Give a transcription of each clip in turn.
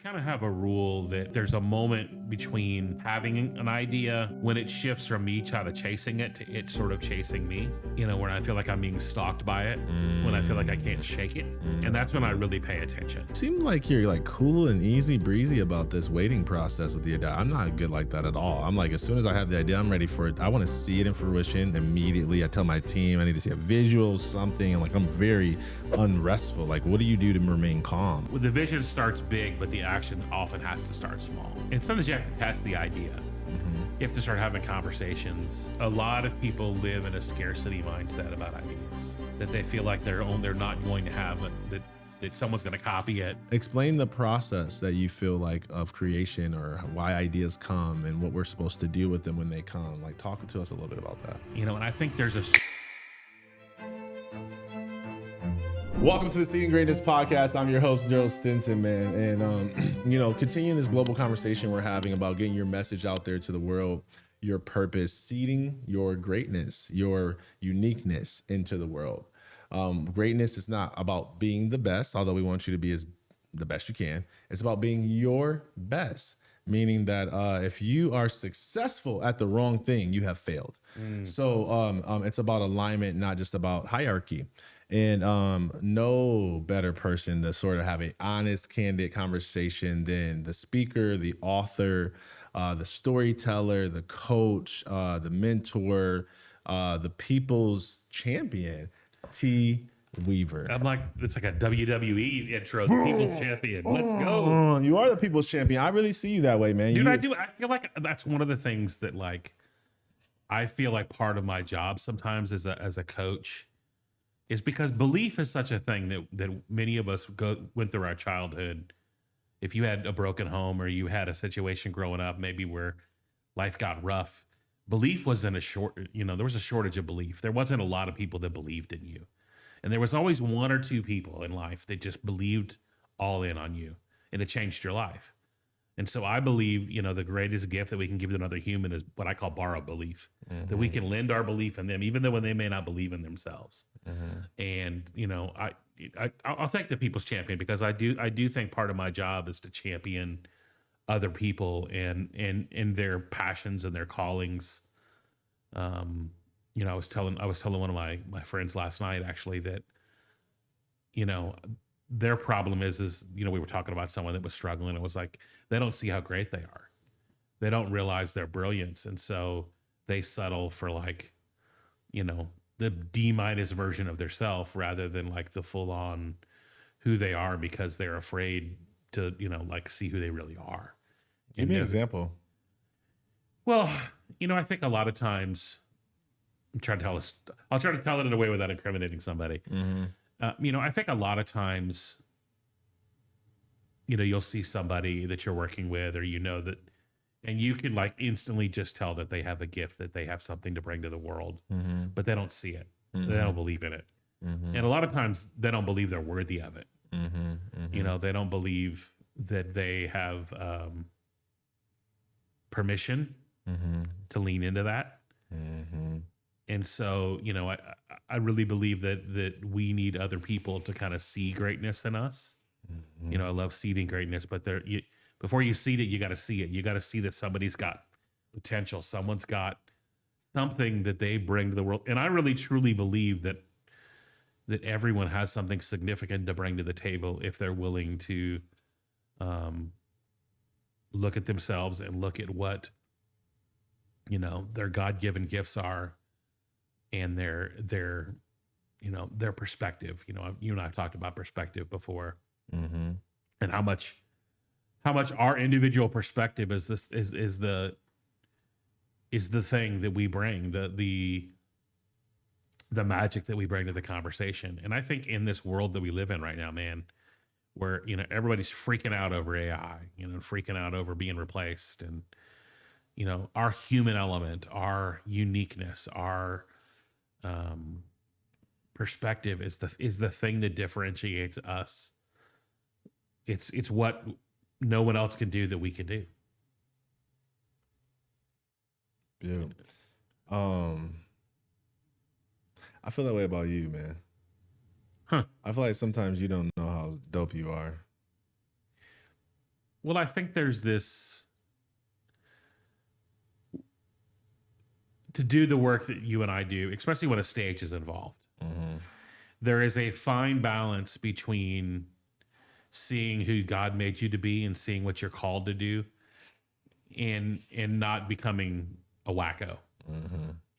kind of have a rule that there's a moment between having an idea when it shifts from me trying to chasing it to it sort of chasing me, when I feel like I'm being stalked by it, when I feel like I can't shake it. And that's when I really pay attention. Seem like you're like cool and easy breezy about this waiting process with the idea. I'm not good like that at all. I'm like, as soon as I have the idea, I'm ready for it. I want to see it in fruition immediately. I tell my team I need to see a visual, something, and like I'm very unrestful. Like, what do you do to remain calm? Well, the vision starts big, but the action often has to start small. And sometimes you have to test the idea. You have to start having conversations. A lot of people live in a scarcity mindset about ideas, that they feel like they're not going to have it, that someone's going to copy it. Explain the process that you feel like of creation, or why ideas come and what we're supposed to do with them when they come. Like, talk to us a little bit about that. And I think there's a... Welcome to the Seeding Greatness podcast. I'm your host, Darryll Stinson, man. And, continuing this global conversation we're having about getting your message out there to the world, your purpose, seeding your greatness, your uniqueness into the world. Greatness is not about being the best, although we want you to be the best you can. It's about being your best, meaning that if you are successful at the wrong thing, you have failed. So it's about alignment, not just about hierarchy. And no better person to sort of have an honest, candid conversation than the speaker, the author, the storyteller, the coach, the mentor, the people's champion, T. Weaver. I'm like, it's like a WWE intro, the people's champion. Let's go. You are the people's champion. I really see you that way, man. Dude, I do. I feel like that's one of the things that, like, I feel like part of my job sometimes as a coach is because belief is such a thing that many of us went through our childhood. If you had a broken home or you had a situation growing up, maybe where life got rough, belief wasn't there was a shortage of belief. There wasn't a lot of people that believed in you. And there was always one or two people in life that just believed all in on you, and it changed your life. And so I believe, the greatest gift that we can give to another human is what I call borrowed belief, that we can lend our belief in them, even though when they may not believe in themselves. And, I'll thank the people's champion, because I do think part of my job is to champion other people and their passions and their callings. I was telling one of my friends last night, actually, that, their problem is, we were talking about someone that was struggling. It was like, they don't see how great they are. They don't realize their brilliance. And so they settle for, like, the D- version of their self, rather than like the full on who they are, because they're afraid to, see who they really are. Give me an example. Well, I think a lot of times I'll try to tell it in a way without incriminating somebody. I think a lot of times, you'll see somebody that you're working with, or that, and you can, like, instantly just tell that they have a gift, that they have something to bring to the world, but they don't see it. They don't believe in it. And a lot of times they don't believe they're worthy of it. They don't believe that they have permission to lean into that. And so, I really believe that we need other people to kind of see greatness in us. I love seeding greatness, but before you seed it, you got to see it. You got to see that somebody's got potential. Someone's got something that they bring to the world. And I really, truly believe that everyone has something significant to bring to the table if they're willing to look at themselves and look at what, their God-given gifts are, and their perspective. You and I have talked about perspective before, and how much our individual perspective is the thing that we bring, the magic that we bring to the conversation. And I think in this world that we live in right now, man, where everybody's freaking out over AI, freaking out over being replaced, and our human element, our uniqueness, our perspective is the thing that differentiates us. It's what no one else can do that we can do. Yeah. I feel that way about you, man. I feel like sometimes you don't know how dope you are. Well, I think there's this, to do the work that you and I do, especially when a stage is involved. There is a fine balance between seeing who God made you to be and seeing what you're called to do, and not becoming a wacko,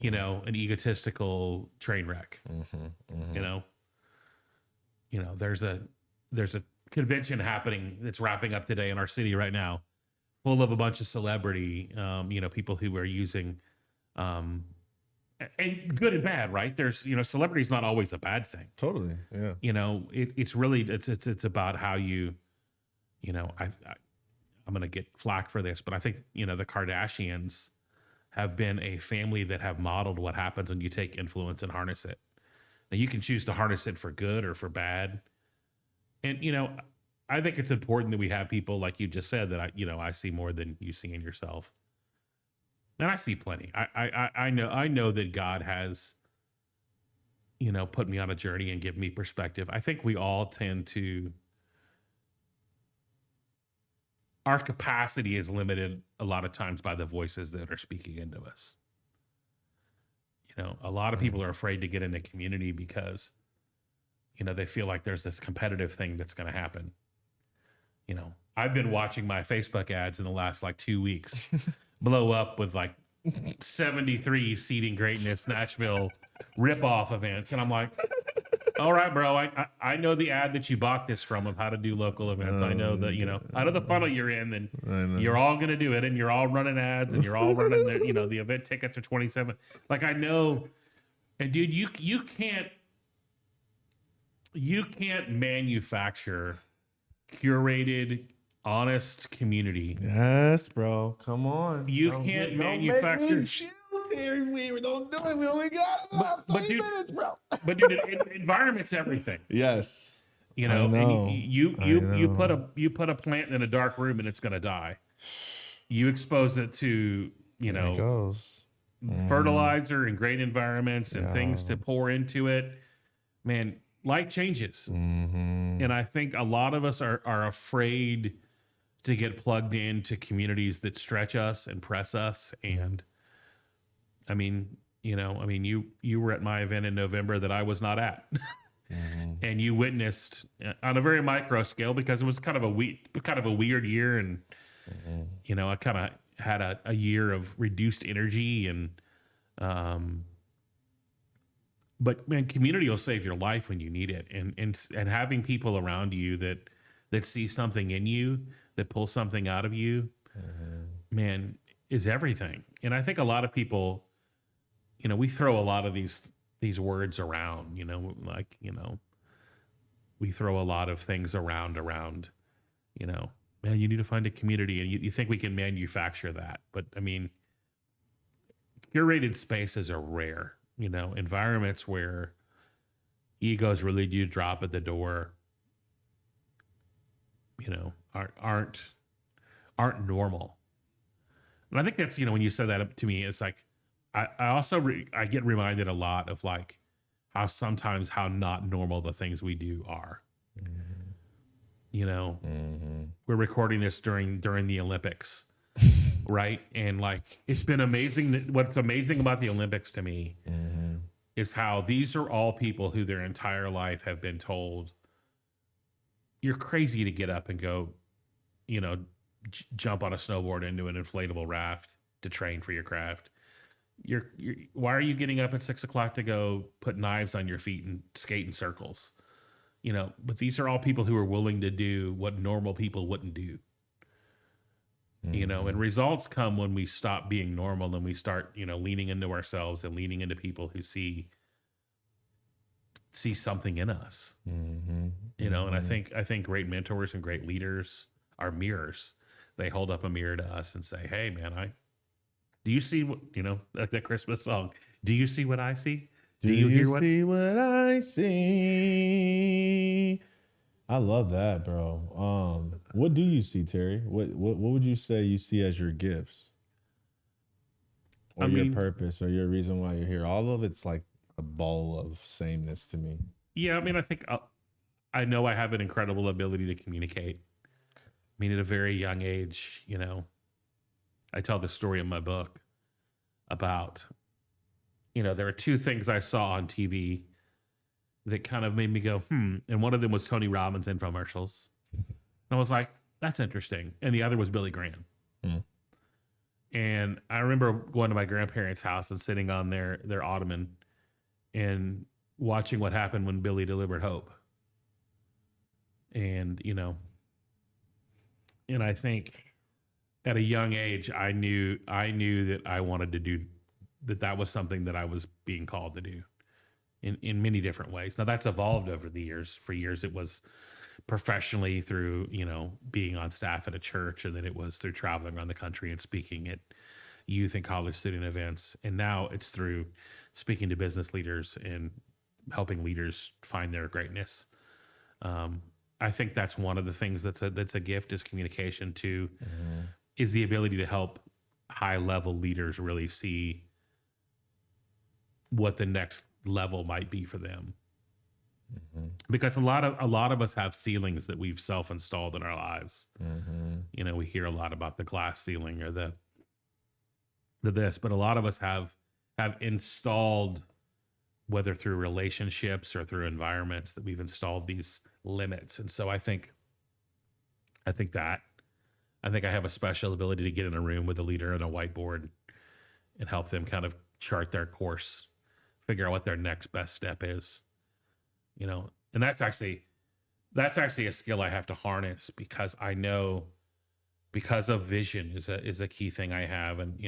you know, an egotistical train wreck. You know, there's a convention happening that's wrapping up today in our city right now, full of a bunch of celebrity, you know, people who are using, and good and bad, right? There's, you know, celebrity is not always a bad thing. Totally. Yeah. You know, it's really, it's about how you know, I'm going to get flack for this, but I think, you know, the Kardashians have been a family that have modeled what happens when you take influence and harness it. Now you can choose to harness it for good or for bad. And, you know, I think it's important that we have people like you just said that I see more than you see in yourself. And I see plenty. I know that God has, you know, put me on a journey and give me perspective. I think we all tend to, our capacity is limited a lot of times by the voices that are speaking into us. You know, a lot of people are afraid to get into community because, you know, they feel like there's this competitive thing that's going to happen. You know, I've been watching my Facebook ads in the last like 2 weeks blow up with like 73 Seeding Greatness Nashville ripoff events. And I'm like, all right, bro, I know the ad that you bought this from of how to do local events. I know that, you know, out of the funnel you're in, and you're all going to do it, and you're all running ads, and you're all running the, you know, the event tickets are 27. Like, I know, and dude, you can't manufacture curated, honest community. Yes, bro. Come on. You can't manufacture. Terry, we don't do it. We only got about 30 minutes, bro. But dude, environment's everything. Yes. You know, and you put a plant in a dark room and it's gonna die. You expose it to, you know, it goes. Fertilizer and great environments and things to pour into it. Man, life changes. And I think a lot of us are afraid to get plugged into communities that stretch us and press us. And I mean, you know, I mean, you were at my event in November that I was not at. And you witnessed on a very micro scale, because it was kind of a weird year. And, you know, I kind of had a year of reduced energy, and, but man, community will save your life when you need it. And having people around you that see something in you, that pull something out of you, man, is everything. And I think a lot of people, you know, we throw a lot of these words around, you know, like, you know, we throw a lot of things around, you know, man, you need to find a community, and you think we can manufacture that. But I mean, curated spaces are rare, you know, environments where egos really do drop at the door, you know, aren't normal. And I think that's, you know, when you said that to me, it's like, I also I get reminded a lot of like how sometimes how not normal the things we do are. You know, we're recording this during the Olympics, right? And like, it's been amazing. What's amazing about the Olympics to me is how these are all people who their entire life have been told, you're crazy to get up and go, you know, jump on a snowboard into an inflatable raft to train for your craft. Why are you getting up at 6 o'clock to go put knives on your feet and skate in circles? You know, but these are all people who are willing to do what normal people wouldn't do. You know, and results come when we stop being normal and we start, you know, leaning into ourselves and leaning into people who see something in us. You know, and I think great mentors and great leaders are mirrors. They hold up a mirror to us and say, hey man, do you see what, you know, like that Christmas song? Do you see what I see? Do you see what I see? I love that, bro. What do you see, Terry? What would you say you see as your gifts, or your purpose, or your reason why you're here? All of it's like a ball of sameness to me. Yeah, I mean, I think I know I have an incredible ability to communicate. mean, at a very young age, I tell this story in my book about, there are two things I saw on TV that kind of made me go, and one of them was Tony Robbins infomercials. And I was like, that's interesting. And the other was Billy Graham. Mm. And I remember going to my grandparents' house and sitting on their ottoman and watching what happened when Billy delivered hope. And, and I think at a young age, I knew that I wanted to do that was something that I was being called to do in many different ways. Now that's evolved over the years. For years, it was professionally through, being on staff at a church, and then it was through traveling around the country and speaking at youth and college student events. And now it's through speaking to business leaders and helping leaders find their greatness. I think that's one of the things that's a gift, is communication too, is the ability to help high level leaders really see what the next level might be for them. Because a lot of us have ceilings that we've self-installed in our lives. We hear a lot about the glass ceiling or the this, but a lot of us have installed, whether through relationships or through environments, that we've installed these limits. And so I think I have a special ability to get in a room with a leader and a whiteboard and help them kind of chart their course, figure out what their next best step is. And that's actually a skill I have to harness, because I know, because of vision is a key thing I have. And,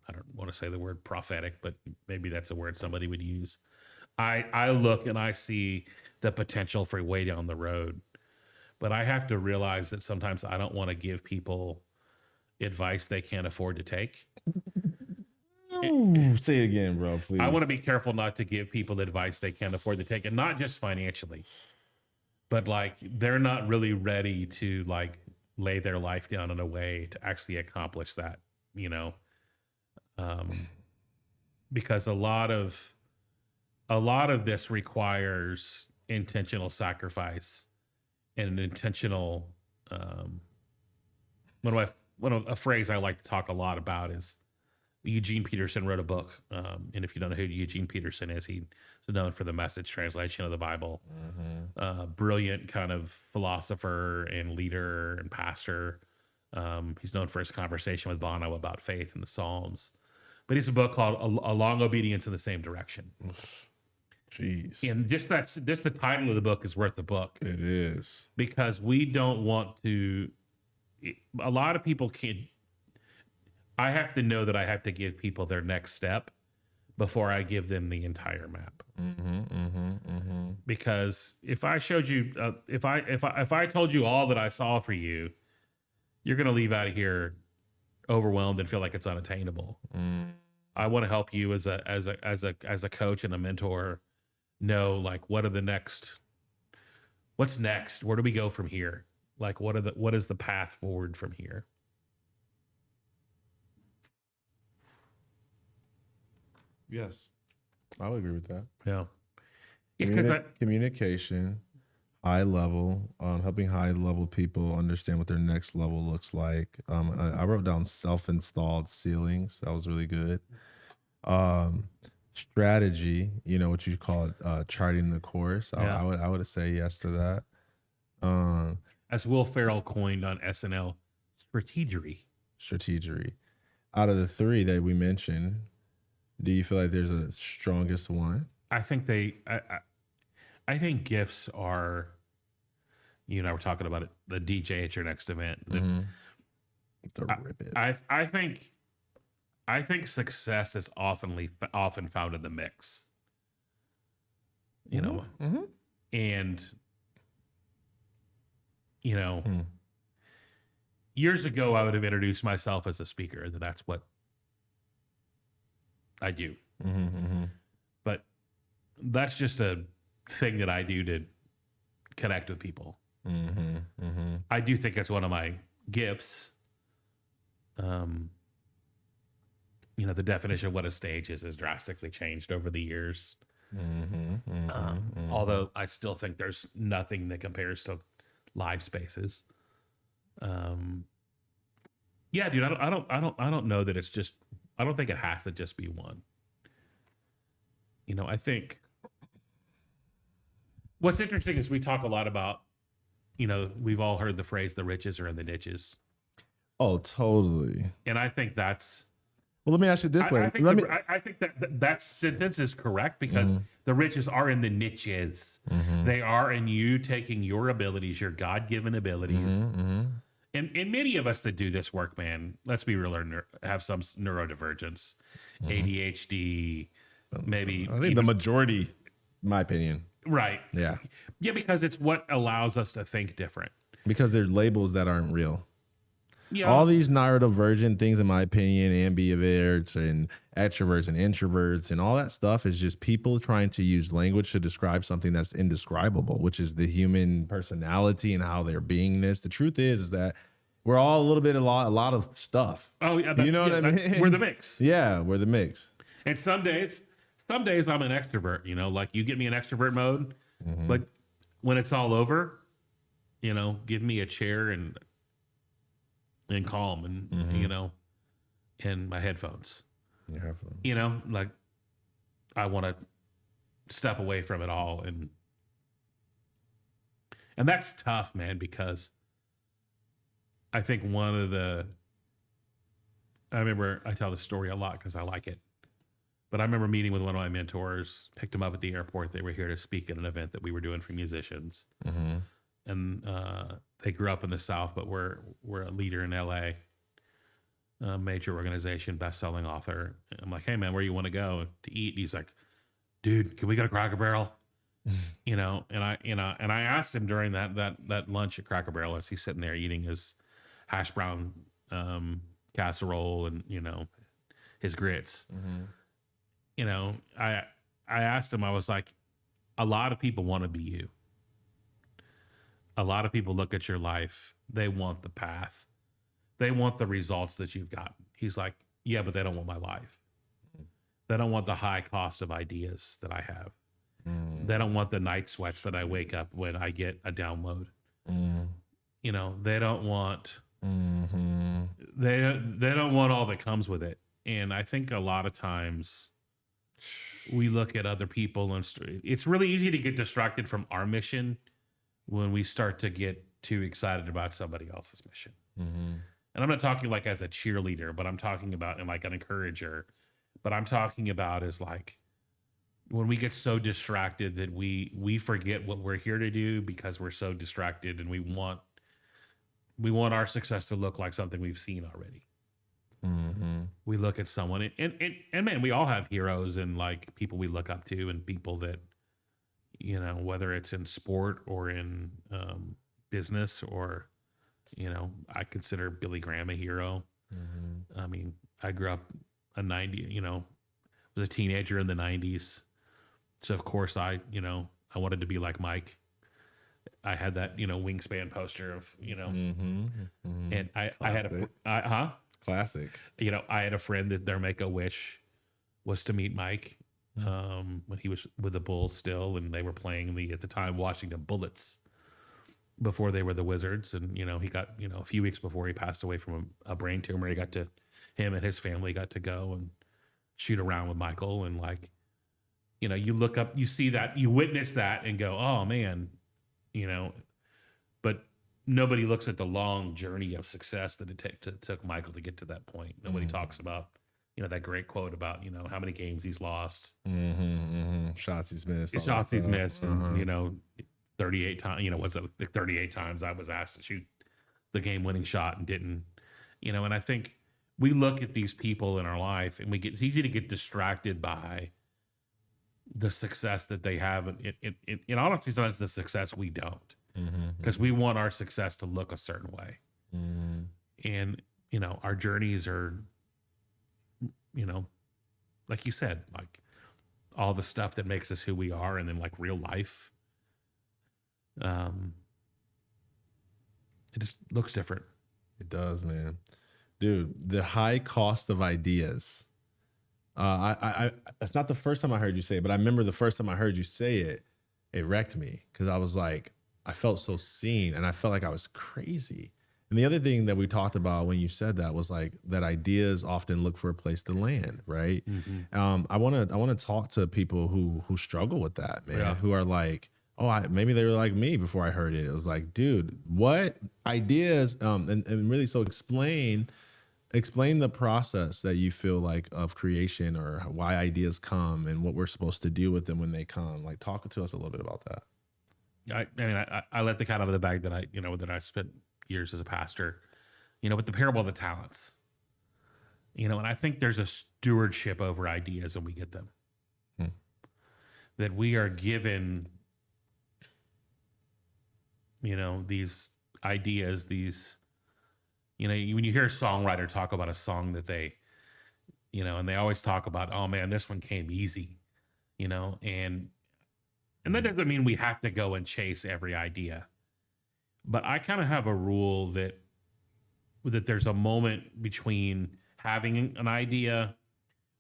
I don't want to say the word prophetic, but maybe that's a word somebody would use. I look and I see the potential for way down the road, but I have to realize that sometimes I don't want to give people advice they can't afford to take. Ooh, say it again, bro, please. I want to be careful not to give people advice they can't afford to take, and not just financially, but like they're not really ready to like lay their life down in a way to actually accomplish that, because a lot of this requires intentional sacrifice and an intentional, a phrase I like to talk a lot about is, Eugene Peterson wrote a book. And if you don't know who Eugene Peterson is, he's known for the Message translation of the Bible. Brilliant kind of philosopher and leader and pastor. He's known for his conversation with Bono about faith in the Psalms. But he's a book called A Long Obedience in the Same Direction. Jeez. And just the title of the book is worth the book. It is. Because we don't want to, a lot of people can't, I have to know that I have to give people their next step before I give them the entire map. Because if I showed you, if I told you all that I saw for you, you're going to leave out of here overwhelmed and feel like it's unattainable. I want to help you as a coach and a mentor know, like, what's next? Where do we go from here? Like, what is the path forward from here? Yes, I would agree with that. Yeah. Communication, high level, helping high level people understand what their next level looks like. I wrote down self-installed ceilings. That was really good. Strategy, what you call it, charting the course. Yeah. I would say yes to that. As Will Ferrell coined on SNL, strategery. Out of the three that we mentioned, do you feel like there's a strongest one? I think I think gifts are, you and I were talking about it, the DJ at your next event. I think success is often found in the mix. And years ago I would have introduced myself as a speaker, that that's what I do. But that's just a thing that I do to connect with people. I do think it's one of my gifts. The definition of what a stage is has drastically changed over the years. Although I still think there's nothing that compares to live spaces. Yeah, dude, I don't know that it's just, I don't think it has to just be one. You know, I think what's interesting is we talk a lot about, you know, we've all heard the phrase, the riches are in the niches. Oh, totally. And I think that's, Well, let me ask you this way. I think that sentence is correct because the riches are in the niches. They are in you taking your abilities, your God-given abilities. And many of us that do this work, man, let's be real, have some neurodivergence, ADHD, maybe. I think the majority, in my opinion. Right. Yeah. Yeah, because it's what allows us to think different. Because they're labels that aren't real. Yeah. All these neurodivergent things, in my opinion, ambiverts and extroverts and introverts and all that stuff is just people trying to use language to describe something that's indescribable, which is the human personality and how their beingness. The truth is that we're all a little bit, a lot of stuff. Oh, yeah. You know what I mean? We're the mix. Yeah, we're the mix. And some days I'm an extrovert, you know, like you get me in extrovert mode, but when it's all over, you know, give me a chair and calm and, you know, and my headphones, you know, like I want to step away from it all. And that's tough, man, because I think I remember I tell this story a lot because I like it, but I remember meeting with one of my mentors, picked them up at the airport. They were here to speak at an event that we were doing for musicians. And they grew up in the South, but we're a leader in LA, a major organization, best-selling author. And I'm like, hey man, where you want to go to eat? And he's like, dude, can we go to Cracker Barrel? you know, and I asked him during that lunch at Cracker Barrel as he's sitting there eating his hash brown casserole and, you know, his grits. You know, I asked him, I was like, a lot of people want to be you. A lot of people look at your life. They want the path. They want the results that you've gotten. He's like, yeah, but they don't want my life. They don't want the high cost of ideas that I have. They don't want the night sweats that I wake up when I get a download. You know, they don't want, they don't want all that comes with it. And I think a lot of times we look at other people and it's really easy to get distracted from our mission when we start to get too excited about somebody else's mission. And I'm not talking like as a cheerleader, but I'm talking about and like an encourager. But I'm talking about is like when we get so distracted that we forget what we're here to do because we're so distracted and we want our success to look like something we've seen already. We look at someone and man, we all have heroes and like people we look up to and people that, you know, whether it's in sport or in business or, you know, I consider Billy Graham a hero. I mean, I grew up you know, was a teenager in the 90s. So of course I wanted to be like Mike. I had that, you know, wingspan poster of, you know, and I had Classic. You know, I had a friend that their make-a-wish was to meet Mike when he was with the Bulls still, and they were playing at the time, Washington Bullets before they were the Wizards. And, you know, he got, you know, a few weeks before he passed away from a brain tumor, him and his family got to go and shoot around with Michael. And like, you know, you look up, you see that, you witness that and go, oh man, you know, but nobody looks at the long journey of success that it took Michael to get to that point. Nobody talks about, you know, that great quote about, you know, how many games he's lost, shots he's missed, and, you know, 38 times, you know, what's it, like 38 times I was asked to shoot the game winning shot and didn't, you know. And I think we look at these people in our life and it's easy to get distracted by the success that they have. And honestly, sometimes the success we don't, because we want our success to look a certain way. And, you know, our journeys are, you know, like you said, like all the stuff that makes us who we are, and then like real life, it just looks different. It does, man. Dude, the high cost of ideas. It's not the first time I heard you say it, but I remember the first time I heard you say it, it wrecked me because I was like, I felt so seen and I felt like I was crazy. And the other thing that we talked about when you said that was like that ideas often look for a place to land, right? I want to talk to people who struggle with that, man, who are like, oh, maybe they were like me before I heard it. It was like, dude, what ideas? And really, so explain the process that you feel like of creation, or why ideas come and what we're supposed to do with them when they come. Like, talk to us a little bit about that. I let the cat out of the bag that I spent years as a pastor, with the parable of the talents, and I think there's a stewardship over ideas when we get them, that we are given, these ideas, when you hear a songwriter talk about a song that they, and they always talk about, oh man, this one came easy, and that doesn't mean we have to go and chase every idea. But I kind of have a rule that there's a moment between having an idea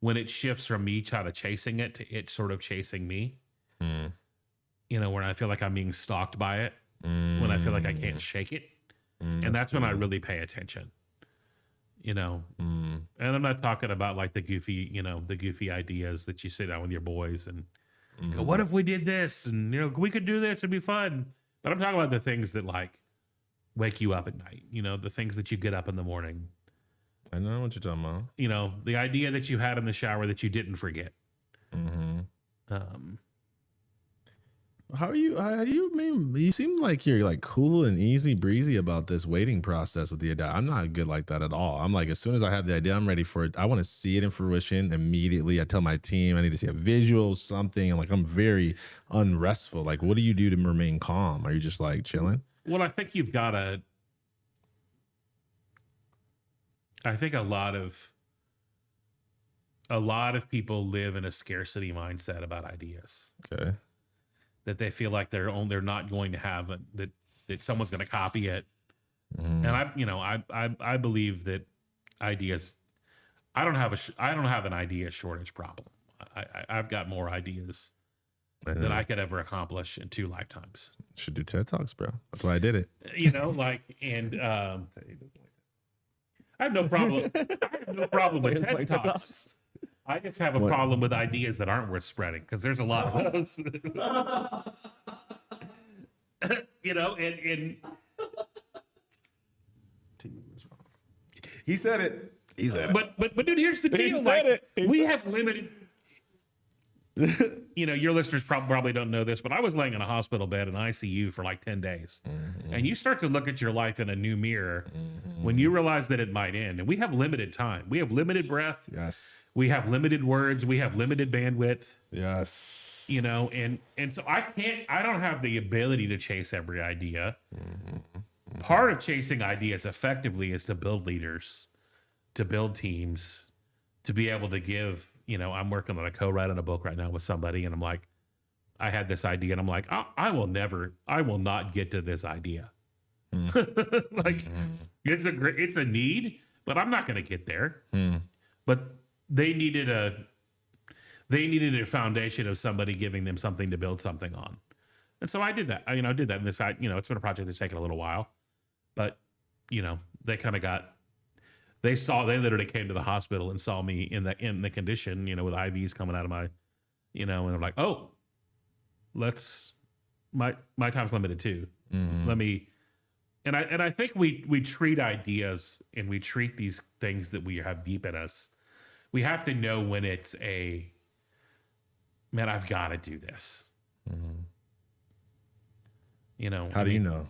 when it shifts from me trying to chasing it to it sort of chasing me. Where I feel like I'm being stalked by it, when I feel like I can't shake it. And that's when I really pay attention. And I'm not talking about like the goofy ideas that you sit down with your boys and go, what if we did this? And, we could do this, it'd be fun. But I'm talking about the things that like wake you up at night, the things that you get up in the morning. I know what you're talking about. The idea that you had in the shower that you didn't forget. How do you seem like you're like cool and easy breezy about this waiting process with the idea. I'm not good like that at all. I'm like, as soon as I have the idea, I'm ready for it. I want to see it in fruition immediately. I tell my team I need to see a visual, something. And like, I'm very unrestful. Like, what do you do to remain calm? Are you just like chilling? Well, I think you've got to, I think a lot of people live in a scarcity mindset about ideas. Okay. That they feel like they're not going to have it, that someone's going to copy it. And I believe that ideas, I don't have an idea shortage problem. I've got more ideas than I could ever accomplish in 2 lifetimes. Should do TED Talks, bro. That's why I did it. I have no problem. With TED Talks. I just have a problem with ideas that aren't worth spreading, because there's a lot of those. And he said it. He said it. But dude, here's the deal. We have limited. Your listeners probably don't know this, but I was laying in a hospital bed in ICU for like 10 days. And you start to look at your life in a new mirror when you realize that it might end. And we have limited time. We have limited breath. Yes. We have limited words. We have limited bandwidth. Yes. And so I don't have the ability to chase every idea. Part of chasing ideas effectively is to build leaders, to build teams, to be able to give, I'm working on a co-writing a book right now with somebody, and I'm like, I had this idea, and I'm like, I will not get to this idea. It's a need, but I'm not going to get there. But they needed a foundation of somebody giving them something to build something on. And so I did that. I did that. And this, it's been a project that's taken a little while, but they kind of they literally came to the hospital and saw me in the condition, with IVs coming out of my, and they're like, oh, my time's limited too. Let me, and I think we treat ideas and we treat these things that we have deep in us. We have to know when it's man, I've got to do this. How do you know?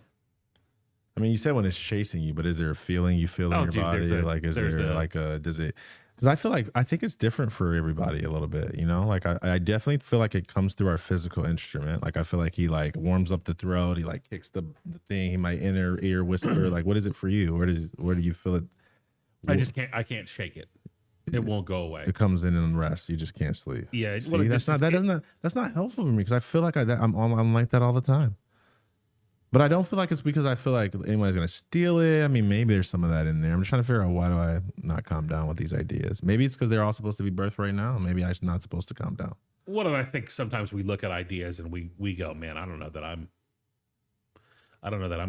I mean, you said when it's chasing you, but is there a feeling you feel in your body? Does it? Because I think it's different for everybody a little bit, Like I definitely feel like it comes through our physical instrument. Like I feel like he like warms up the throat, he like kicks the thing, he might inner ear whisper. Like, what is it for you? Where do you feel it? I can't shake it. It won't go away. It comes in and rests. You just can't sleep. Yeah, see, that's not helpful for me, because I feel like I'm like that all the time. But I don't feel like it's because I feel like anybody's going to steal it. I mean, maybe there's some of that in there. I'm just trying to figure out, why do I not calm down with these ideas? Maybe it's because they're all supposed to be birthed right now. Maybe I'm not supposed to calm down. What do I think? Sometimes we look at ideas and we go, man, I don't know that I'm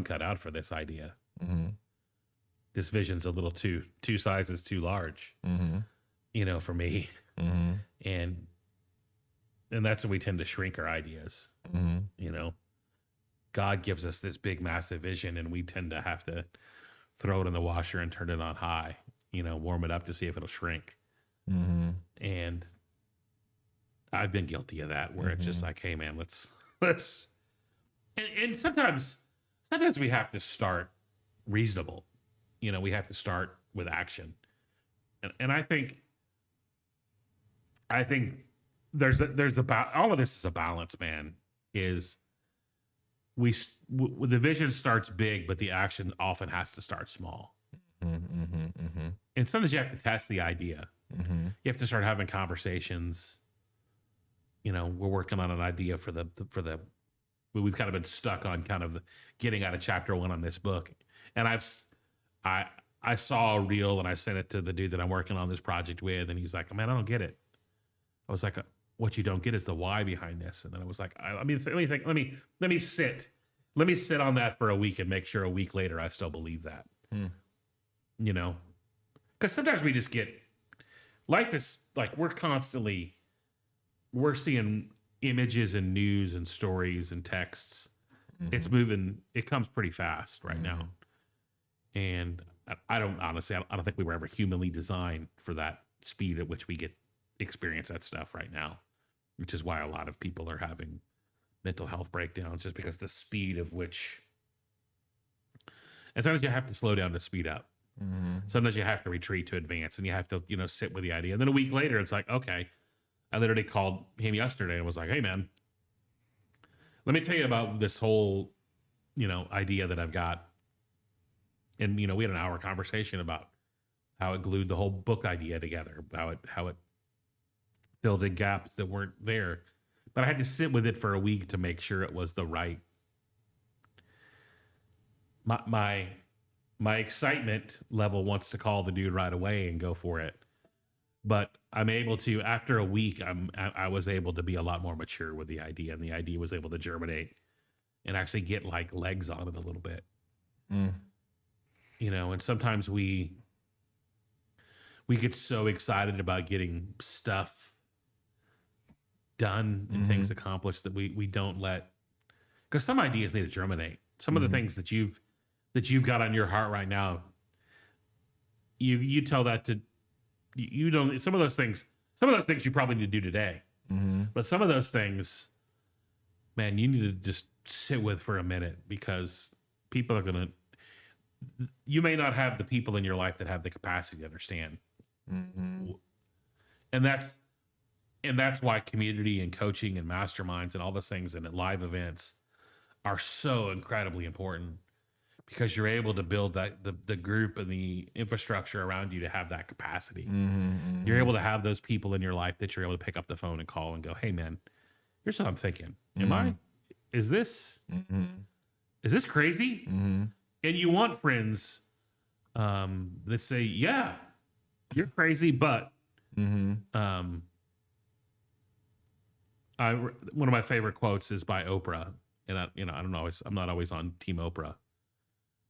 cut out for this idea. this vision's a little two sizes too large, for me. And that's when we tend to shrink our ideas. God gives us this big, massive vision, and we tend to have to throw it in the washer and turn it on high, warm it up to see if it'll shrink. And I've been guilty of that, where it's just like, hey man, let's, and sometimes we have to start reasonable. We have to start with action. And I think there's about all of this is a balance, man. Is the vision starts big, but the action often has to start small. And sometimes you have to test the idea. You have to start having conversations. We're working on an idea for the we've kind of been stuck on kind of getting out of chapter 1 on this book. And I saw a reel and I sent it to the dude that I'm working on this project with, and he's like, man, I don't get it. I was like, what you don't get is the why behind this. And then I was like, let me sit on that for a week and make sure a week later I still believe that. Because sometimes we just get, life is like, we're seeing images and news and stories and texts. It's moving, it comes pretty fast right now. And I don't think we were ever humanly designed for that speed at which we experience that stuff right now, which is why a lot of people are having mental health breakdowns, just because the speed of which, and sometimes you have to slow down to speed up. Sometimes you have to retreat to advance, and you have to, sit with the idea. And then a week later, it's like, okay, I literally called him yesterday and was like, hey man, let me tell you about this whole, idea that I've got. And, we had an hour conversation about how it glued the whole book idea together, how it filled in gaps that weren't there. But I had to sit with it for a week to make sure it was the right. My excitement level wants to call the dude right away and go for it. But I'm able to, after a week, I was able to be a lot more mature with the idea, and the idea was able to germinate and actually get like legs on it a little bit. And sometimes we get so excited about getting stuff done and things accomplished that we don't let, because some ideas need to germinate. Some of the things that you've got on your heart right now, you tell that to, you don't, some of those things you probably need to do today. But some of those things, man, you need to just sit with for a minute, because people are going to, you may not have the people in your life that have the capacity to understand. And that's why community and coaching and masterminds and all those things and live events are so incredibly important, because you're able to build that the group and the infrastructure around you to have that capacity. You're able to have those people in your life that you're able to pick up the phone and call and go, hey man, here's what I'm thinking. Is this crazy? And you want friends that say, yeah, you're crazy, but one of my favorite quotes is by Oprah, and I'm not always on Team Oprah,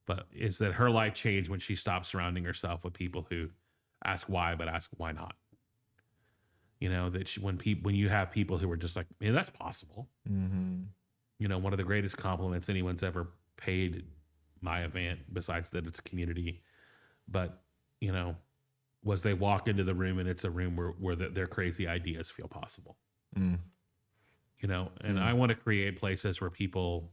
but is that her life changed when she stopped surrounding herself with people who ask why, but ask why not. That when you have people who are just like, yeah, that's possible. One of the greatest compliments anyone's ever paid my event, besides that it's community, but was they walk into the room and it's a room where their crazy ideas feel possible. And I want to create places where people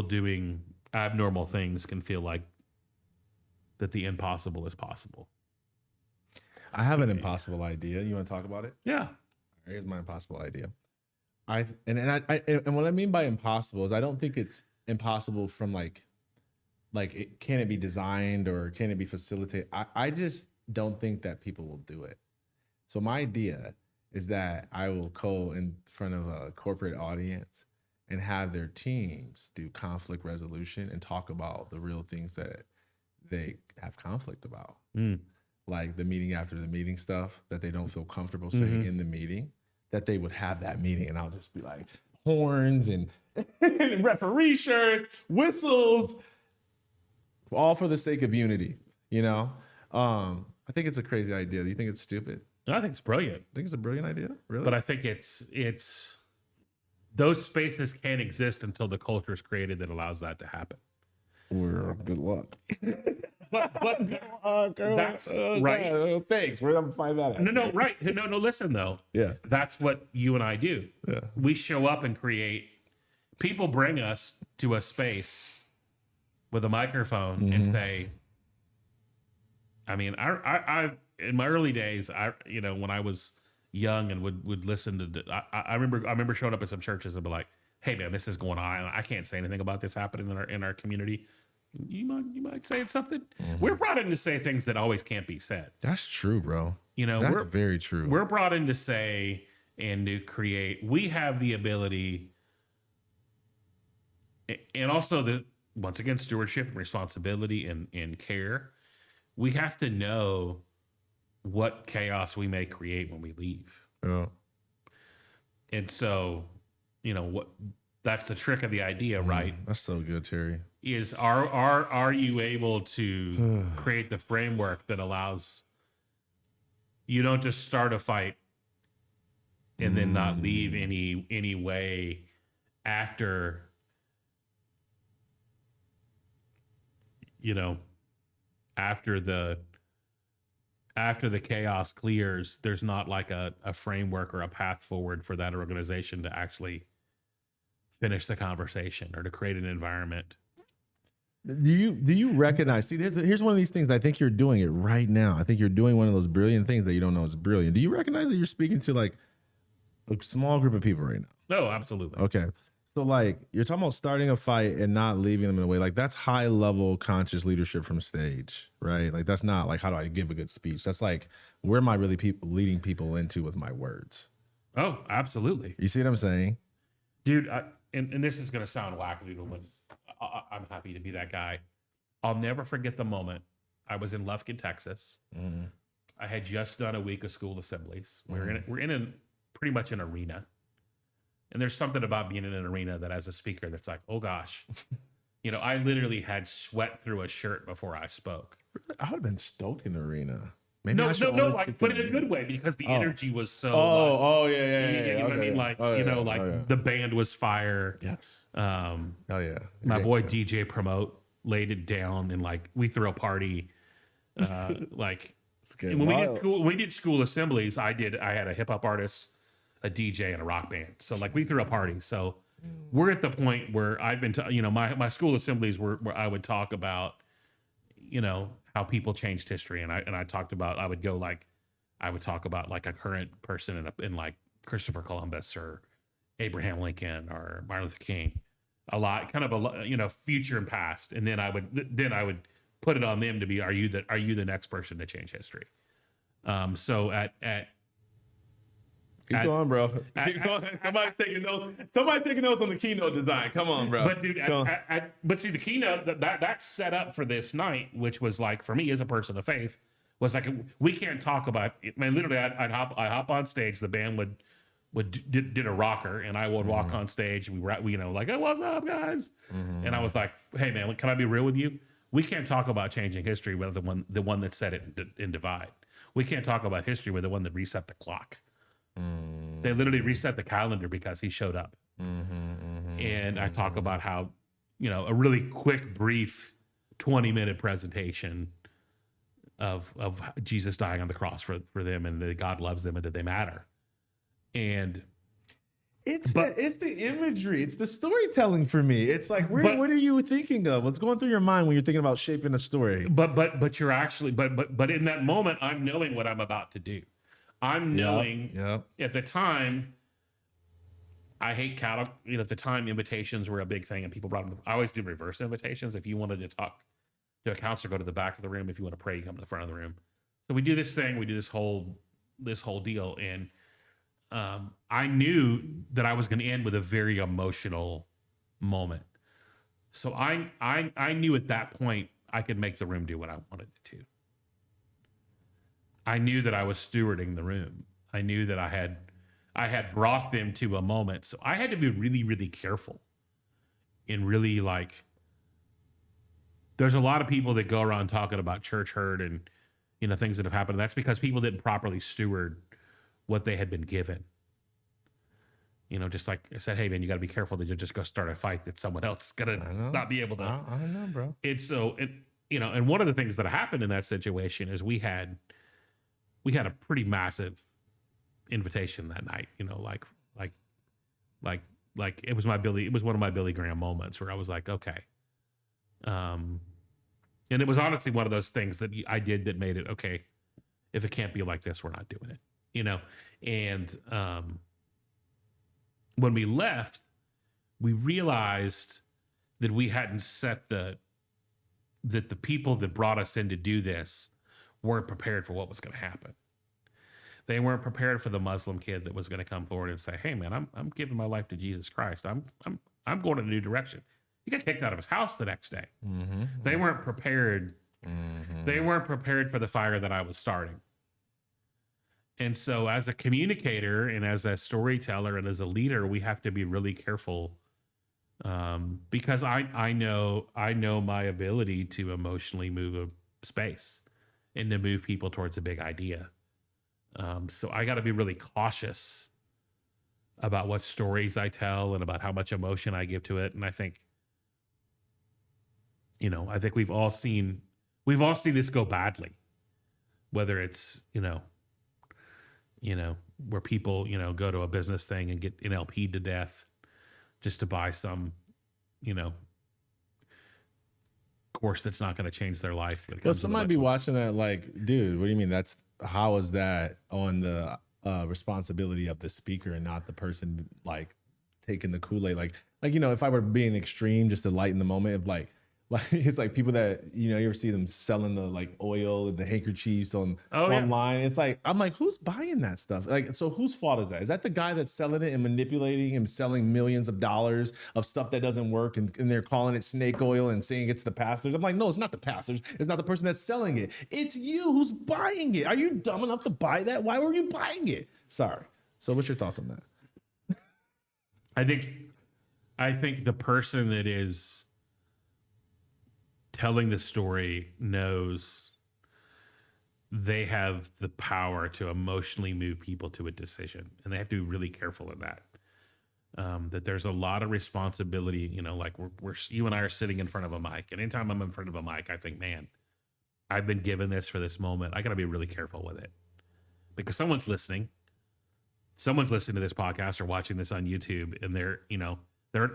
doing abnormal things can feel like that the impossible is possible. I have an impossible idea. You want to talk about it? Yeah. Here's my impossible idea. And what I mean by impossible is I don't think it's impossible from like can it be designed or can it be facilitated? I just don't think that people will do it. So my idea is that I will go in front of a corporate audience and have their teams do conflict resolution and talk about the real things that they have conflict about. Like the meeting after the meeting stuff that they don't feel comfortable saying in the meeting, that they would have that meeting, and I'll just be like horns and referee shirts, whistles. all for the sake of unity, you know? I think it's a crazy idea. Do you think it's stupid? I think it's brilliant. I think it's a brilliant idea. Really? But I think it's those spaces can't exist until the culture is created that allows that to happen. Well, good luck. But that's right. Thanks. We're gonna find that out. No, right. No, listen though. Yeah. That's what you and I do. Yeah. We show up and create. People bring us to a space with a microphone and say, I mean, I in my early days, when I was young and would listen to, I remember showing up at some churches and be like, hey man, this is going on. I can't say anything about this happening in our community. You might say something. We're brought in to say things that always can't be said. That's true, bro. That's we're very true. We're brought in to say and to create. We have the ability, and also once again, stewardship and responsibility and care. We have to know what chaos we may create when we leave. Yeah. And so, that's the trick of the idea, right? That's so good, Terry. Is are you able to create the framework that allows you don't just start a fight and then not leave any way after after the chaos clears, there's not like a framework or a path forward for that organization to actually finish the conversation or to create an environment. Do you recognize? See, here's one of these things. I think you're doing it right now. I think you're doing one of those brilliant things that you don't know is brilliant. Do you recognize that you're speaking to like a small group of people right now? No, absolutely. Okay. So like you're talking about starting a fight and not leaving them in a way like that's high level conscious leadership from stage, right? Like that's not like how do I give a good speech? That's like where am I really leading people into with my words? Oh, absolutely. You see what I'm saying, dude? And this is gonna sound wackadoodle, but I'm happy to be that guy. I'll never forget the moment I was in Lufkin, Texas. I had just done a week of school assemblies. We're in pretty much an arena. And there's something about being in an arena that as a speaker, that's like, oh gosh, I literally had sweat through a shirt before I spoke. I would have been stoked in the arena. Maybe but in a good way because the energy was so. The band was fire. Yes. My boy DJ Promote laid it down and like we threw a party. When we did school assemblies, I had a hip hop artist, a DJ, and a rock band. So like we threw a party. So we're at the point where I've been my school assemblies where I would talk about how people changed history, and I talked about I would talk about like a current person in like Christopher Columbus or Abraham Lincoln or Martin Luther King, future and past, and then I would put it on them to be are you the next person to change history? So Keep going, bro. Keep going. Somebody's taking notes on the keynote design. Come on, bro. But dude, but see the keynote that's set up for this night, which was like for me as a person of faith, was like we can't talk about. I mean, literally, I'd hop on stage. The band did a rocker, and I would walk on stage. We like, hey, what's up, guys? And I was like, hey man, can I be real with you? We can't talk about changing history with the one that set it in divide. We can't talk about history with the one that reset the clock. They literally reset the calendar because he showed up. And I talk about how, a really quick, brief 20-minute presentation of Jesus dying on the cross for them and that God loves them and that they matter. And it's the imagery. It's the storytelling for me. It's like, what are you thinking of? What's going through your mind when you're thinking about shaping a story? But you're actually, but in that moment, I'm knowing what I'm about to do. I'm knowing at the time, I hate at the time invitations were a big thing and people brought them. I always do reverse invitations. If you wanted to talk to a counselor, go to the back of the room. If you want to pray, you come to the front of the room. So we do this thing, we do this whole deal. And I knew that I was going to end with a very emotional moment. So I knew at that point I could make the room do what I wanted it to. I knew that I was stewarding the room. I knew that I had brought them to a moment. So I had to be really, really careful and really like there's a lot of people that go around talking about church hurt and, you know, things that have happened. That's because people didn't properly steward what they had been given. You know, just like I said, hey man, you got to be careful that you just go start a fight that someone else is gonna not be able to. I don't know, bro. It's so, you know, and one of the things that happened in that situation is we had a pretty massive invitation that night. You know, like it was one of my Billy Graham moments where I was like, okay, and it was honestly one of those things that I did that made it okay. If it can't be like this, we're not doing it. You know, and when we left, we realized that we hadn't set that the people that brought us in to do this weren't prepared for what was going to happen. They weren't prepared for the Muslim kid that was going to come forward and say, "Hey, man, I'm giving my life to Jesus Christ. I'm going in a new direction." He got kicked out of his house the next day. Mm-hmm. They weren't prepared. Mm-hmm. They weren't prepared for the fire that I was starting. And so as a communicator and as a storyteller and as a leader, we have to be really careful because I know my ability to emotionally move a space and to move people towards a big idea. So I got to be really cautious about what stories I tell and about how much emotion I give to it. And I think, you know, we've all seen this go badly, whether it's, you know, where people, you know, go to a business thing and get NLP'd to death just to buy some, you know, course that's not going to change their life. Well, somebody be watching that like, dude, what do you mean? How is that on the responsibility of the speaker and not the person like taking the Kool-Aid? Like, you know, if I were being extreme just to lighten the moment of like it's like people that, you know, you ever see them selling the like oil and the handkerchiefs online. Yeah. It's like, I'm like, who's buying that stuff? Like, so whose fault is that? Is that the guy that's selling it and manipulating and selling millions of dollars of stuff that doesn't work and they're calling it snake oil and saying it's the pastors? I'm like, no, it's not the pastors. It's not the person that's selling it. It's you who's buying it. Are you dumb enough to buy that? Why were you buying it? Sorry. So what's your thoughts on that? I think the person that is telling the story knows they have the power to emotionally move people to a decision, and they have to be really careful in that. That there's a lot of responsibility, you know, like you and I are sitting in front of a mic, and anytime I'm in front of a mic, I think, man, I've been given this for this moment. I got to be really careful with it because someone's listening to this podcast or watching this on YouTube, and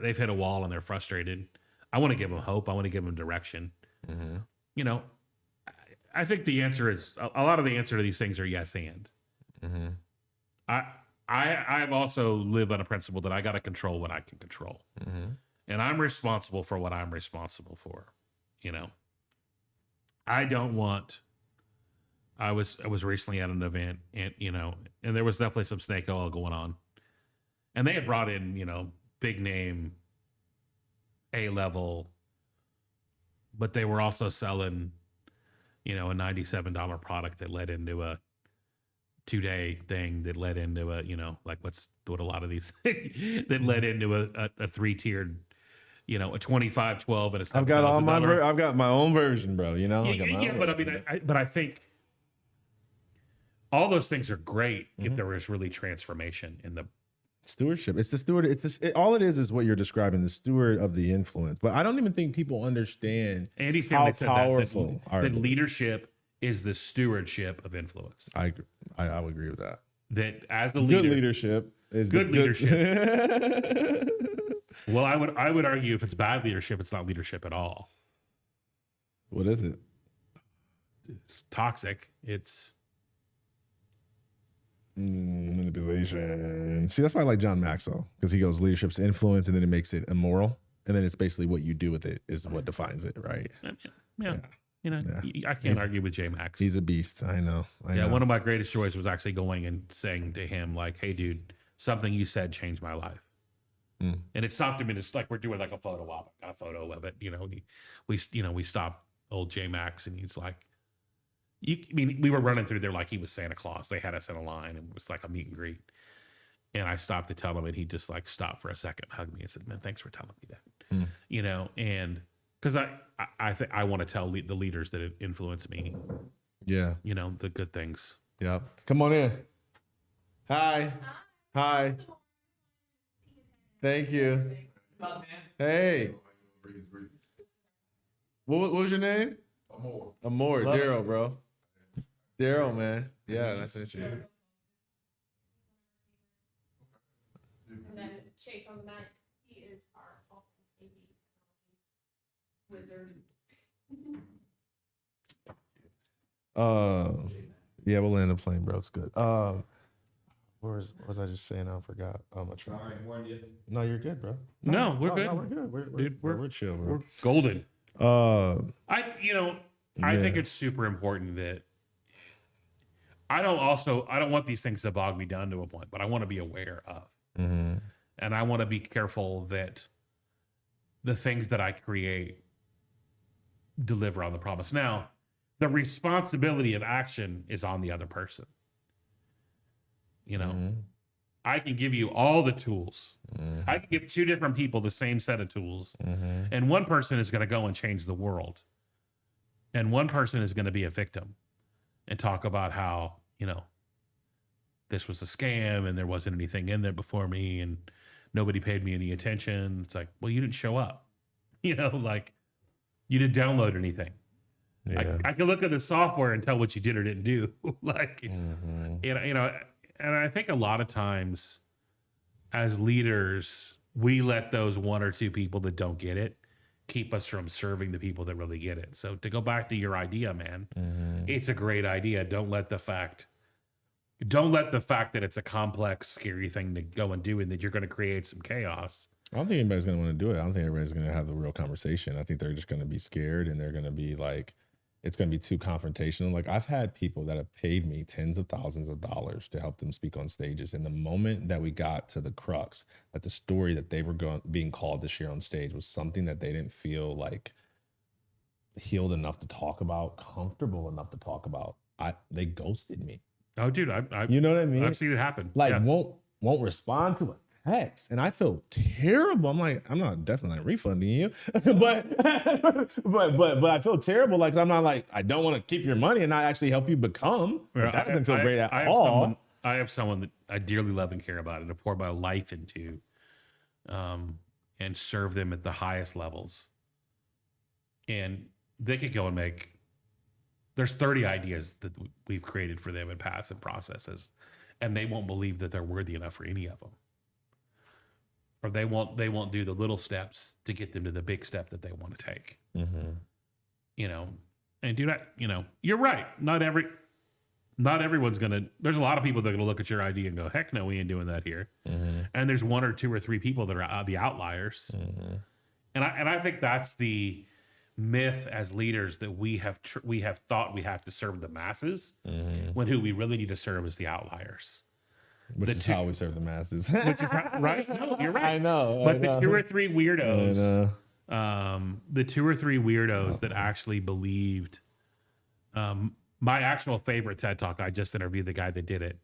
they've hit a wall and they're frustrated. I want to give them hope. I want to give them direction. Mm-hmm. You know, I think the answer is a lot of the answer to these things are yes and. Mm-hmm. I've also lived on a principle that I got to control what I can control, mm-hmm. and I'm responsible for what I'm responsible for. You know, I don't want. I was recently at an event, and you know, and there was definitely some snake oil going on, and they had brought in, you know, big name, A-level, but they were also selling, you know, a $97 product that led into a 2-day thing that led into a, you know, like what a lot of these that led into a 3-tiered, you know, a 25, 12, and a $7,000. I've got my own version, bro. You know, but I mean, I think all those things are great if there was really transformation in the stewardship. It's the steward. All it is what you're describing, the steward of the influence. But I don't even think people understand Andy how said powerful that leadership is the stewardship of influence. I would agree with that. That as a leader, good leadership is good leadership. Well, I would argue if it's bad leadership, it's not leadership at all. What is it? It's toxic. It's manipulation. See, that's why I like John Maxwell, because he goes leadership's influence, and then it makes it immoral, and then it's basically what you do with it is what defines it, right? Yeah. You know, I can't argue with J Max. He's a beast. I know. One of my greatest joys was actually going and saying to him, like, "Hey, dude, something you said changed my life." And it stopped him, and it's like we're doing like a photo op. I got a photo of it. You know, we stopped old J Max, and he's like, we were running through there like he was Santa Claus. They had us in a line, and it was like a meet and greet. And I stopped to tell him, and he just like stopped for a second, hugged me, and said, "Man, thanks for telling me that." You know, and because I think I want to tell the leaders that influence me, Yeah. you know, the good things. Yep. Come on in. Hi. Hi. Thank you. Hey. What was your name? Amor. Darryll, bro. Darryll, man. Yeah, that's interesting. And then Chase on the mic, he is our office AV wizard. Yeah, we'll land the plane, bro. It's good. What was I just saying? I forgot. Sorry, warned you. No, you're good, bro. No, we're good. No, we're good. Dude, we're chill, bro. We're golden. I Yeah. think it's super important that I don't want these things to bog me down to a point, but I want to be aware of. Mm-hmm. And I want to be careful that the things that I create deliver on the promise. Now, the responsibility of action is on the other person. You know, I can give you all the tools. I can give two different people the same set of tools. And one person is going to go and change the world. And one person is going to be a victim and talk about how, you know, this was a scam and there wasn't anything in there before me and nobody paid me any attention. It's like, well, you didn't show up, you know, like you didn't download anything. Yeah. I can look at the software and tell what you did or didn't do. Like, you know, and I think a lot of times as leaders, we let those one or two people that don't get it keep us from serving the people that really get it. So to go back to your idea, man, it's a great idea. Don't let the fact that it's a complex, scary thing to go and do and that you're going to create some chaos. I don't think anybody's going to want to do it. I don't think everybody's going to have the real conversation. I think they're just going to be scared and they're going to be like, it's going to be too confrontational. Like I've had people that have paid me tens of thousands of dollars to help them speak on stages. And the moment that we got to the crux, that the story that they were being called to share on stage was something that they didn't feel like healed enough to talk about, comfortable enough to talk about, they ghosted me. Oh, dude, You know what I mean? I've seen it happen. Like Yeah. won't respond to a text, and I feel terrible. I'm like, I'm not definitely not refunding you, but I feel terrible. Like I'm not like I don't want to keep your money and not actually help you become. Like, that doesn't feel great at all. I have someone that I dearly love and care about and to pour my life into, and serve them at the highest levels. And they could go and make. There's 30 ideas that we've created for them in paths and processes, and they won't believe that they're worthy enough for any of them. Or they won't do the little steps to get them to the big step that they want to take. You know, and do that. You know, you're right. Not everyone's gonna. There's a lot of people that are gonna look at your idea and go, "Heck no, we ain't doing that here." And there's one or two or three people that are the outliers. And I think that's the myth as leaders that we have thought we have to serve the masses when who we really need to serve is the outliers. Which is how we serve the masses. Which is right. No, you're right. I know. But the two or three weirdos, that actually believed. My actual favorite TED Talk, I just interviewed the guy that did it.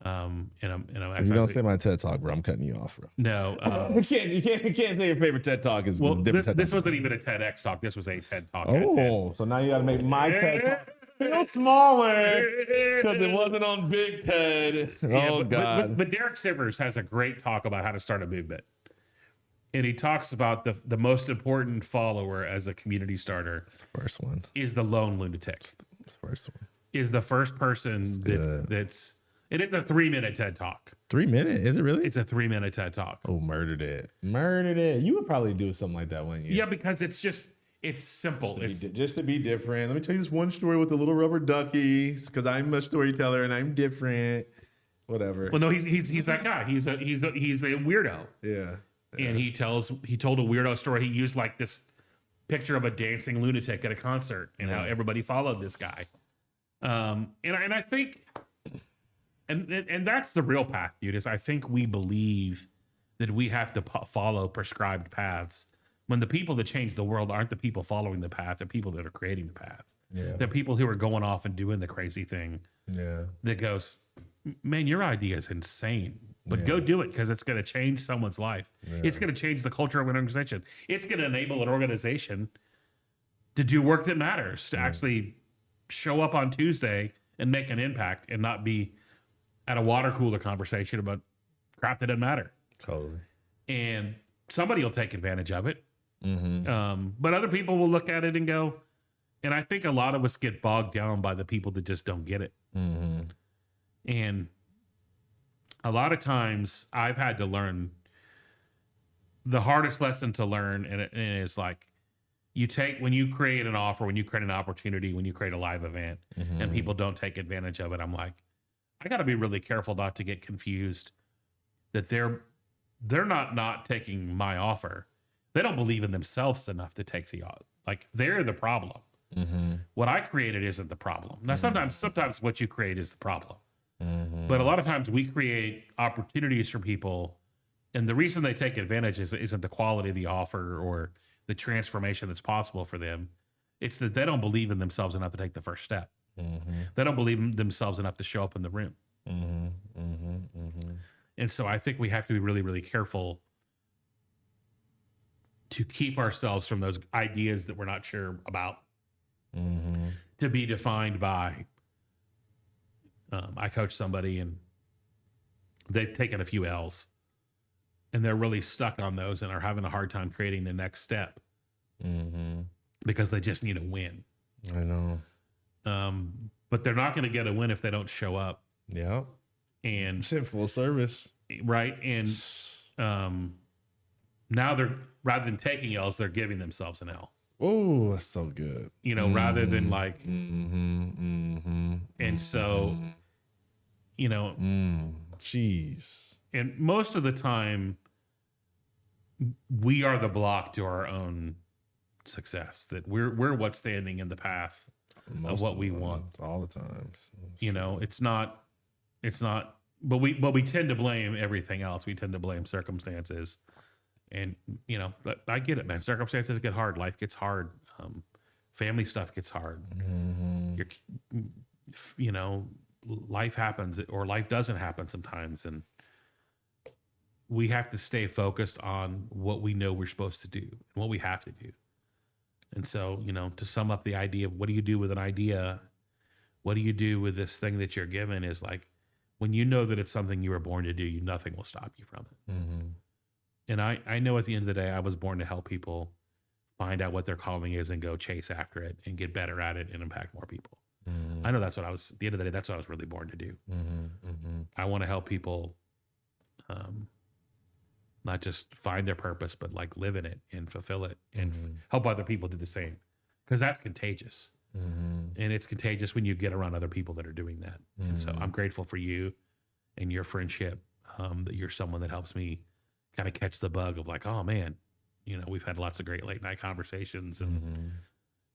And I'm If you don't say my TED Talk, bro, I'm cutting you off, bro. No, you can't say your favorite TED Talk is well, different. this wasn't even a TEDx talk. This was a TED Talk. Oh, so now you got to make my TED Talk feel smaller because it wasn't on Big TED. Yeah, God. But Derek Sivers has a great talk about how to start a movement. And he talks about the most important follower as a community starter. First one. Is the lone lunatic. First one. Is the first person that's... It is a 3-minute TED Talk. 3 minutes? Is it really? It's a 3-minute TED Talk. Oh, murdered it. You would probably do something like that, wouldn't you? Yeah, because it's simple. Just to be different. Let me tell you this one story with the little rubber duckies because I'm a storyteller and I'm different. Whatever. Well, no, he's that guy. He's a weirdo. Yeah. And he told a weirdo story. He used like this picture of a dancing lunatic at a concert and how everybody followed this guy. And I think. And that's the real path, dude. Is I think we believe that we have to follow prescribed paths when the people that change the world aren't the people following the path, they're people that are creating the path. Yeah. They're people who are going off and doing the crazy thing. Yeah. That goes, man, your idea is insane, but go do it because it's going to change someone's life. Yeah. It's going to change the culture of an organization. It's going to enable an organization to do work that matters, to actually show up on Tuesday and make an impact and not be at a water cooler conversation about crap that doesn't matter. Totally. And somebody will take advantage of it. But other people will look at it and go, and I think a lot of us get bogged down by the people that just don't get it. And a lot of times I've had to learn the hardest lesson to learn. And it's like, when you create an offer, when you create an opportunity, when you create a live event and people don't take advantage of it, I'm like, I got to be really careful not to get confused that they're not taking my offer. They don't believe in themselves enough to take the offer. Like, they're the problem. What I created isn't the problem. Now, sometimes what you create is the problem. But a lot of times we create opportunities for people, and the reason they take advantage isn't the quality of the offer or the transformation that's possible for them. It's that they don't believe in themselves enough to take the first step. They don't believe in themselves enough to show up in the room. And so I think we have to be really, really careful to keep ourselves from those ideas that we're not sure about, to be defined by, I coach somebody and they've taken a few L's and they're really stuck on those and are having a hard time creating the next step because they just need a win. I know. But they're not going to get a win if they don't show up. Yeah. And it's in full service. Right. And now rather than taking L's, they're giving themselves an L. Oh, that's so good. Rather than like, and so, jeez. And most of the time, we are the block to our own success. That we're what's standing in the path of what we want all the times. It's not. But we tend to blame everything else. We tend to blame circumstances. And, but I get it, man. Circumstances get hard. Life gets hard. Family stuff gets hard. Life happens or life doesn't happen sometimes. And we have to stay focused on what we know we're supposed to do and what we have to do. And so, to sum up the idea of what do you do with an idea? What do you do with this thing that you're given is like, when you know that it's something you were born to do, nothing will stop you from it. And I know at the end of the day, I was born to help people find out what their calling is and go chase after it and get better at it and impact more people. I know that's what at the end of the day, that's what I was really born to do. I want to help people not just find their purpose, but like live in it and fulfill it and help other people do the same. Because that's contagious. And it's contagious when you get around other people that are doing that. And so I'm grateful for you and your friendship, that you're someone that helps me kind of catch the bug of like, oh man, we've had lots of great late night conversations and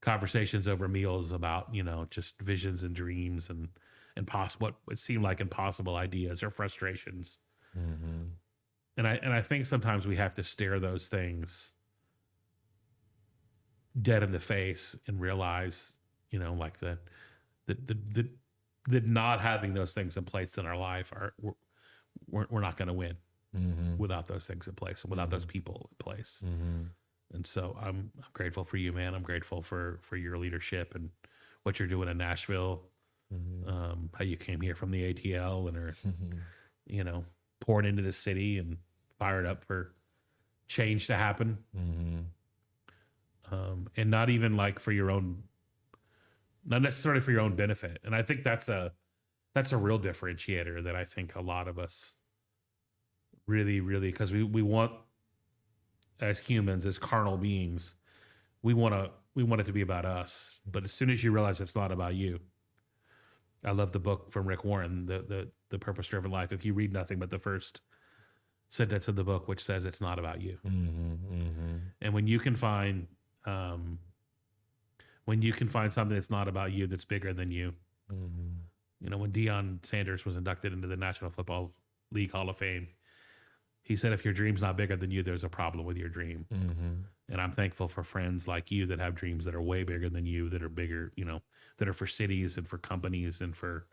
conversations over meals about, just visions and dreams and what would seem like impossible ideas or frustrations. And I think sometimes we have to stare those things dead in the face and realize, like that not having those things in place in our life we're not going to win without those things in place and without those people in place. And so I'm grateful for you, man. I'm grateful for your leadership and what you're doing in Nashville. How you came here from the ATL and are, pouring into the city and fired up for change to happen. And not even like for your own, not necessarily for your own benefit. And I think that's a real differentiator that I think a lot of us really, really, because we want, as humans, as carnal beings, we want it to be about us. But as soon as you realize it's not about you, I love the book from Rick Warren, the Purpose Driven Life. If you read nothing but the first sentence of the book, which says it's not about you. And when you can find something that's not about you, that's bigger than you. When Deion Sanders was inducted into the National Football League Hall of Fame, he said, if your dream's not bigger than you, there's a problem with your dream. And I'm thankful for friends like you that have dreams that are way bigger than you, that are bigger, that are for cities and for companies and for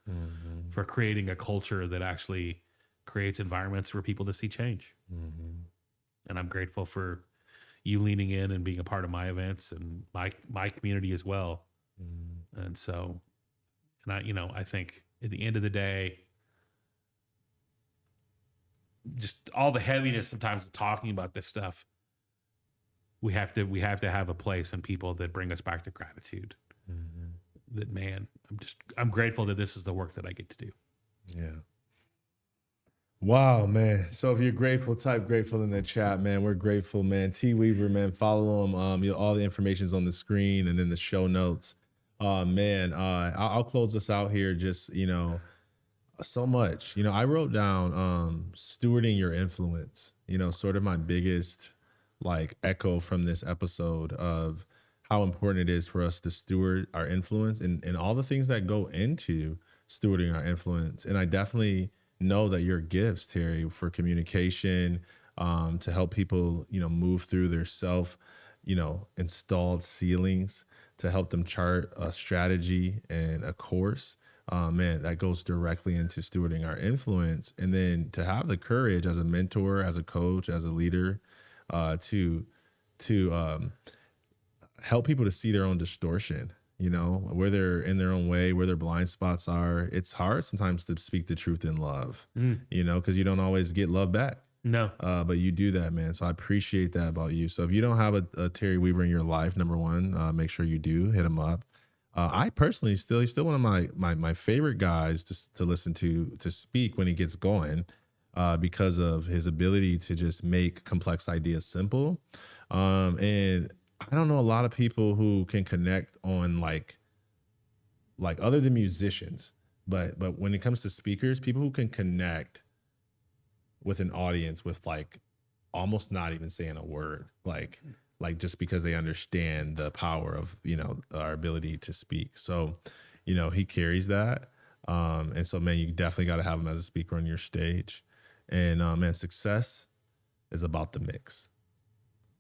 creating a culture that actually creates environments for people to see change. And I'm grateful for you leaning in and being a part of my events and my community as well. And so, and I think at the end of the day, just all the heaviness sometimes of talking about this stuff, we have to have a place and people that bring us back to gratitude. That, man, I'm grateful that this is the work that I get to do. Yeah. Wow, man. So if you're grateful, type grateful in the chat, man. We're grateful, man. T Weaver, man. Follow him. All the information's on the screen and in the show notes. Man, I'll close this out here. Just, so much. I wrote down stewarding your influence, sort of my biggest echo from this episode of how important it is for us to steward our influence and all the things that go into stewarding our influence. And I definitely know that your gifts, Terry, for communication, to help people, move through their installed ceilings, to help them chart a strategy and a course. Man, that goes directly into stewarding our influence. And then to have the courage as a mentor, as a coach, as a leader, to help people to see their own distortion, where they're in their own way, where their blind spots are. It's hard sometimes to speak the truth in love, because you don't always get love back. No. But you do that, man. So I appreciate that about you. So if you don't have a Terry Weaver in your life, number one, make sure you do hit him up. I personally he's still one of my favorite guys to listen to speak when he gets going, because of his ability to just make complex ideas simple. And I don't know a lot of people who can connect on like other than musicians, but when it comes to speakers, people who can connect with an audience with almost not even saying a word, like just because they understand the power of, our ability to speak. So, he carries that. And so, man, you definitely got to have him as a speaker on your stage. And man, success is about the mix.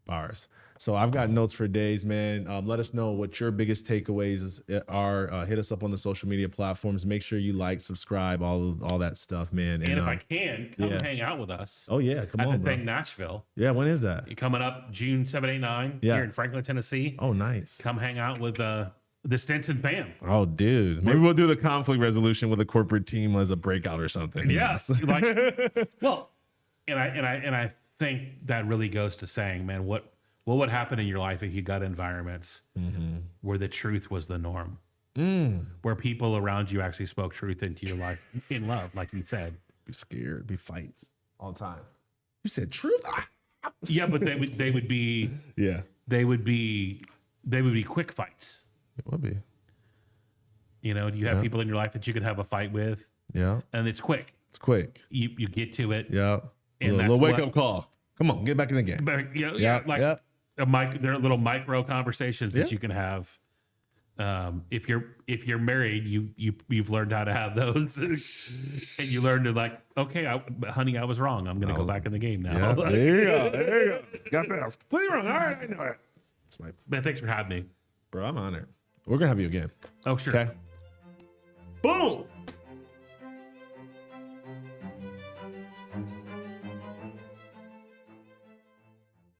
Bars. So I've got notes for days, man. Let us know what your biggest takeaways are. Hit us up on the social media platforms. Make sure you subscribe, all that stuff, man. And if I can, come and hang out with us. Oh yeah, come on, at the bro. thing Nashville. Yeah, when is that? Coming up June 7, 8, 9 here in Franklin, Tennessee. Oh, nice. Come hang out with the Stinson fam. Oh, dude. Maybe we'll do the conflict resolution with a corporate team as a breakout or something. Yes. Well, and I think that really goes to saying, man, what would happen in your life if you got environments where the truth was the norm, where people around you actually spoke truth into your life in love, like you said. Be scared, be fights all the time. You said truth? Yeah, but they would be they would be quick fights. It would be. Do you have people in your life that you could have a fight with? Yeah. And it's quick. It's quick. You get to it. Yeah. And A little wake up call. Come on, get back in the game. But, there are little micro conversations that you can have. If you're married, you've learned how to have those, and you learn to okay, honey, I was wrong. I'm gonna go back in the game now. Yeah, there you go. Got that. I was completely wrong. All right, I know it. Man, thanks for having me, bro. I'm honored. We're gonna have you again. Oh, sure. Okay. Boom.